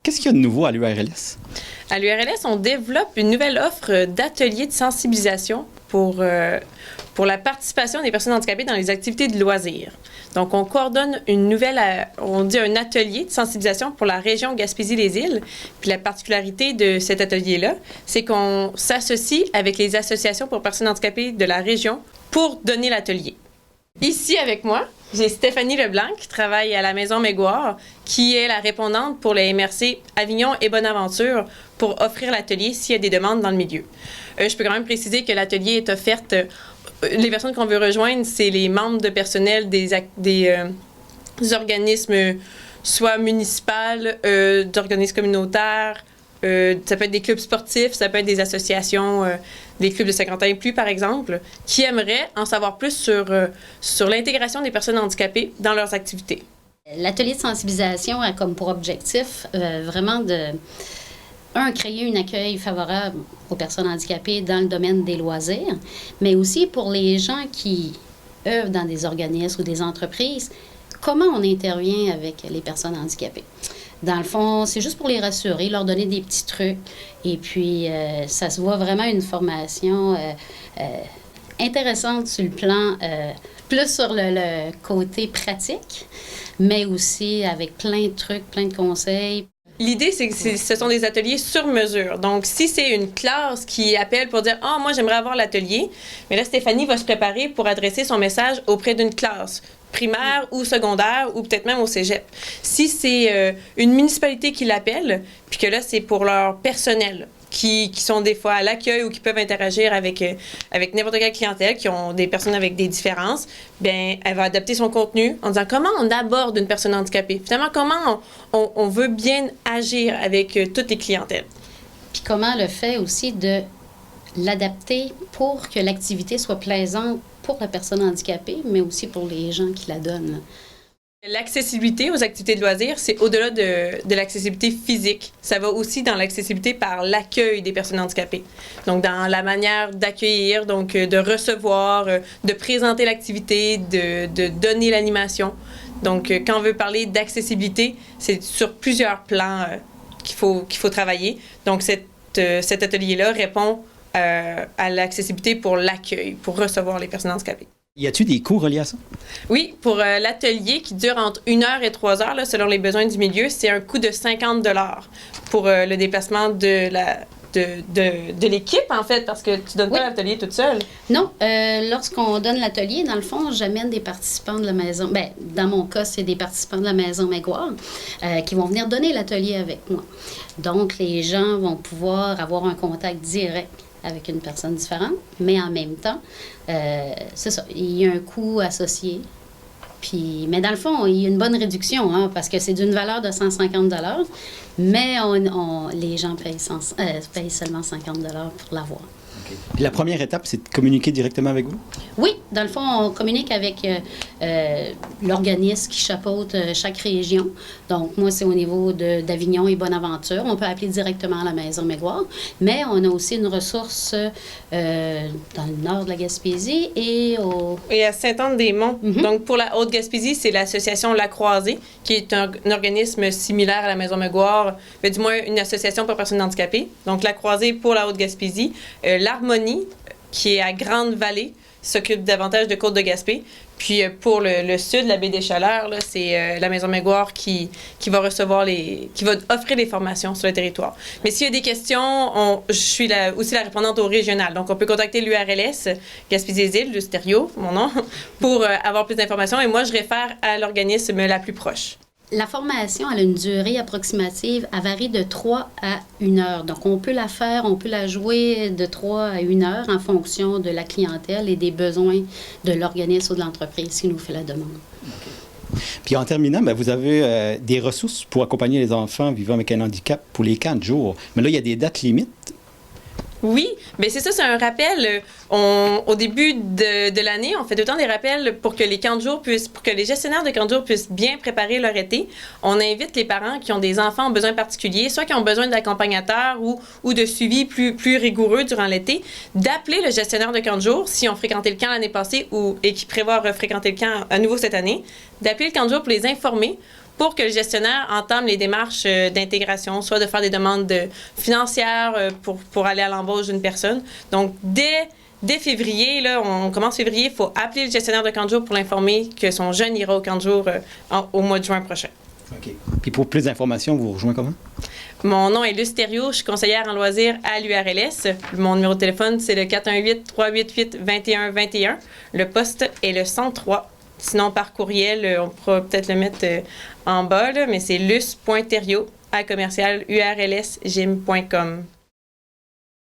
Qu'est-ce qu'il y a de nouveau à l'URLS? À l'URLS, on développe une nouvelle offre d'ateliers de sensibilisation pour la participation des personnes handicapées dans les activités de loisirs. Donc, on coordonne un atelier de sensibilisation pour la région Gaspésie-les-Îles. Puis la particularité de cet atelier-là, c'est qu'on s'associe avec les associations pour personnes handicapées de la région pour donner l'atelier. Ici, avec moi, j'ai Stéphanie Leblanc, qui travaille à la Maison Mégoire, qui est la répondante pour les MRC Avignon et Bonaventure pour offrir l'atelier s'il y a des demandes dans le milieu. Je peux quand même préciser que l'atelier est offerte. Les personnes qu'on veut rejoindre, c'est les membres de personnel des organismes, soit municipaux, d'organismes communautaires. Ça peut être des clubs sportifs, ça peut être des associations, des clubs de 50 ans et plus, par exemple, qui aimeraient en savoir plus sur l'intégration des personnes handicapées dans leurs activités. L'atelier de sensibilisation a comme pour objectif vraiment créer un accueil favorable aux personnes handicapées dans le domaine des loisirs, mais aussi pour les gens qui œuvrent dans des organismes ou des entreprises, comment on intervient avec les personnes handicapées. Dans le fond, c'est juste pour les rassurer, leur donner des petits trucs. Et puis, ça se voit vraiment une formation intéressante sur le plan, plus sur le côté pratique, mais aussi avec plein de trucs, plein de conseils. L'idée, c'est que ce sont des ateliers sur mesure. Donc, si c'est une classe qui appelle pour dire « Ah, moi, j'aimerais avoir l'atelier », mais là, Stéphanie va se préparer pour adresser son message auprès d'une classe primaire ou secondaire ou peut-être même au cégep. Si c'est une municipalité qui l'appelle, puis que là, c'est pour leur personnel, qui sont des fois à l'accueil ou qui peuvent interagir avec n'importe quelle clientèle, qui ont des personnes avec des différences, bien, elle va adapter son contenu en disant comment on aborde une personne handicapée. Finalement, comment on veut bien agir avec toutes les clientèles. Puis comment le fait aussi de l'adapter pour que l'activité soit plaisante pour la personne handicapée, mais aussi pour les gens qui la donnent. L'accessibilité aux activités de loisirs, c'est au-delà de l'accessibilité physique. Ça va aussi dans l'accessibilité par l'accueil des personnes handicapées. Donc, dans la manière d'accueillir, donc de recevoir, de présenter l'activité, de donner l'animation. Donc, quand on veut parler d'accessibilité, c'est sur plusieurs plans qu'il faut travailler. Donc, cet atelier-là répond à l'accessibilité pour l'accueil, pour recevoir les personnes handicapées. Y a-t-il des coûts reliés à ça? Oui, pour l'atelier qui dure entre 1 heure et 3 heures, là, selon les besoins du milieu, c'est un coût de 50 $ pour le déplacement de l'équipe, en fait, parce que tu donnes pas l'atelier toute seule. Non, lorsqu'on donne l'atelier, dans le fond, j'amène des participants de la maison. Bien, dans mon cas, c'est des participants de la Maison Mégoire qui vont venir donner l'atelier avec moi. Donc, les gens vont pouvoir avoir un contact direct avec une personne différente, mais en même temps, c'est ça, il y a un coût associé. Puis, mais dans le fond, il y a une bonne réduction, hein, parce que c'est d'une valeur de 150 $, mais les gens payent seulement 50 $ pour l'avoir. Okay. Puis la première étape, c'est de communiquer directement avec vous? Oui, dans le fond, on communique avec l'organisme qui chapeaute chaque région. Donc, moi, c'est au niveau d'Avignon et Bonaventure. On peut appeler directement à la Maison Mégoire, mais on a aussi une ressource dans le nord de la Gaspésie et à Sainte-Anne-des-Monts. Mm-hmm. Donc, pour la Haute-Gaspésie, c'est l'association La Croisée, qui est un organisme similaire à la Maison Mégoire, mais du moins une association pour personnes handicapées. Donc, La Croisée pour la Haute-Gaspésie. L'Harmonie, qui est à Grande-Vallée, s'occupe davantage de Côte-de-Gaspé. Puis pour le sud, la baie des Chaleurs, là, c'est la Maison Mégoire qui va recevoir qui va offrir des formations sur le territoire. Mais s'il y a des questions, je suis aussi la répondante au régional. Donc, on peut contacter l'URLS, Gaspésie-les-Îles, le stéréo, mon nom, pour avoir plus d'informations. Et moi, je réfère à l'organisme la plus proche. La formation, elle a une durée approximative, elle varie de 3 à 1 heure. Donc, on peut la jouer de 3 à 1 heure en fonction de la clientèle et des besoins de l'organisme ou de l'entreprise qui nous fait la demande. Okay. Puis en terminant, vous avez des ressources pour accompagner les enfants vivant avec un handicap pour les camps de jour. Mais là, il y a des dates limites. Oui, bien c'est ça, c'est un rappel. Au début de l'année, on fait tout le temps des rappels pour que les camps de jour pour que les gestionnaires de camps de jour puissent bien préparer leur été. On invite les parents qui ont des enfants en besoin particuliers, soit qui ont besoin d'accompagnateurs ou de suivi plus rigoureux durant l'été, d'appeler le gestionnaire de camp de jour s'ils ont fréquenté le camp l'année passée et qui prévoient fréquenter le camp à nouveau cette année, d'appeler le camp de jour pour les informer pour que le gestionnaire entame les démarches d'intégration, soit de faire des demandes financières pour aller à l'embauche d'une personne. Donc, dès février, là, on commence février, il faut appeler le gestionnaire de camp de jour pour l'informer que son jeune ira au camp de jour au mois de juin prochain. OK. Puis pour plus d'informations, vous vous rejoignez comment? Mon nom est Luce Thériault, je suis conseillère en loisirs à l'URLS. Mon numéro de téléphone, c'est le 418-388-2121. Le poste est le 103. Sinon, par courriel, on pourra peut-être le mettre en bas, là, mais c'est luce.thériault@urlsgym.com.